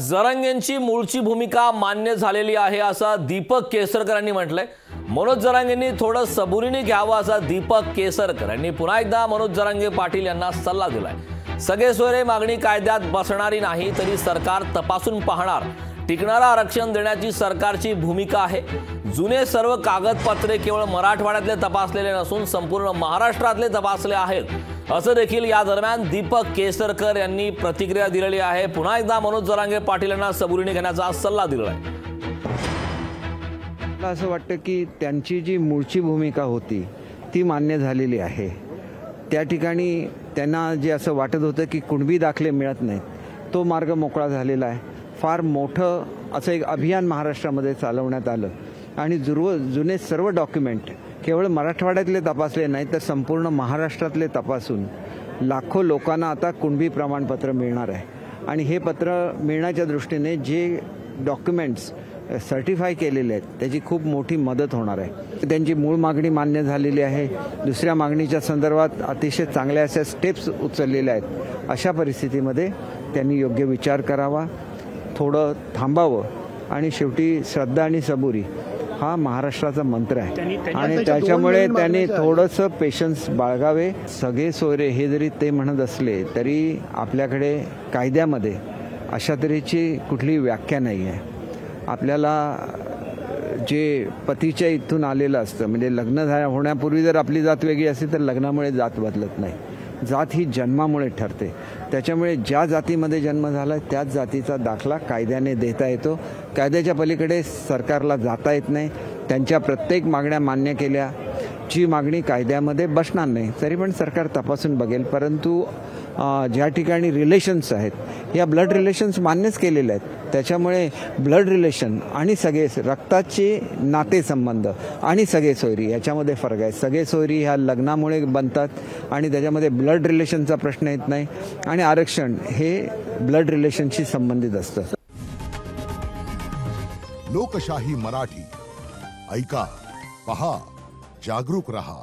जरांगेंची मूळची भूमिका मान्य झालेली आहे असं दीपक केसरकर यांनी म्हटलंय। मनोज जरांगेंनी थोडं सबुरीने घ्यावं असा दीपक केसरकर यांनी पुन्हा एकदा मनोज जरांगे पाटील यांना सल्ला दिलाय। सगळे सोयरे मागणी कायद्यात बसणारी नाही तरी सरकार तपासून पाहणार। टिकणारा आरक्षण देण्याची सरकारची भूमिका आहे। जुने सर्व कागदपत्रे केवळ मराठवाड्यातले तपासलेले नसून संपूर्ण महाराष्ट्रातले तपासले आहेत असं देखील या दरम्यान दीपक केसरकर यांनी प्रतिक्रिया दिलेली आहे। पुन्हा एकदा मनोज जरांगे पाटील यांना सबुरीने घेण्याचा सल्ला दिलाय। मला असं वाटतं की त्यांची जी मूळची भूमिका होती ती मान्य झालेली आहे। त्या ठिकाणी त्यांना जे असं वाटत होतं की कुणबी दाखले मिळत नाहीत तो मार्ग मोकळा झालेला आहे। फार मोठं असं एक अभियान महाराष्ट्रामध्ये चालवण्यात आलं आणि जुने सर्व डॉक्युमेंट केवळ मराठवाड्यातले तपासले नाही तर संपूर्ण महाराष्ट्रातले तपासून लाखो लोकांना आता कुणबी प्रमाणपत्र मिळणार आहे। आणि हे पत्र मिळण्याच्या दृष्टीने जे डॉक्युमेंट्स सर्टिफाय केलेले आहेत त्याची खूप मोठी मदत होणार आहे। त्यांची मूळ मागणी मान्य झालेली आहे। दुसऱ्या मागणीच्या संदर्भात अतिशय चांगल्या अशा स्टेप्स उचललेल्या आहेत। अशा परिस्थितीमध्ये त्यांनी योग्य विचार करावा, थोडं थांबावं आणि शेवटी श्रद्धा आणि सबुरी हा महाराष्ट्राचा मंत्र आहे आणि त्याच्यामुळे त्यांनी थोडंसं पेशन्स बाळगावे। सगळे सोयरे हे जरी ते म्हणत असले तरी आपल्याकडे कायद्यामध्ये अशा तऱ्हेची कुठली व्याख्या नाही आहे। आपल्याला जे पतीच्या इथून आलेलं असतं म्हणजे लग्न होण्यापूर्वी जर आपली जात वेगळी असली तर लग्नामुळे जात बदलत नाही। जात ही जन्मामुळे ठरते। त्याच्यामुळे ज्या जातीमध्ये जन्म झाला त्याच जातीचा दाखला कायद्याने देता येतो। कायद्याच्या पलीकडे सरकारला जाता येत नाही। त्यांच्या प्रत्येक मागण्या मान्य केल्या, जी मागणी कायद्यामध्ये बसणार नाही तरी पण सरकार तपासून बघेल। परंतु ज्या ठिकाणी रिलेशन्स आहेत या ब्लड रिलेशन्स मान्यच केलेले आहेत। त्याच्यामुळे ब्लड रिलेशन आणि सगळे रक्ताचे नातेसंबंध आणि सगळे सोयरी याच्यामध्ये फरक आहे। सगळे सोयरी ह्या लग्नामुळे बनतात आणि त्याच्यामध्ये ब्लड रिलेशनचा प्रश्न येत नाही आणि आरक्षण हे ब्लड रिलेशनशी संबंधित असतं। लोकशाही मराठी ऐका, पहा, जागरूक रहा।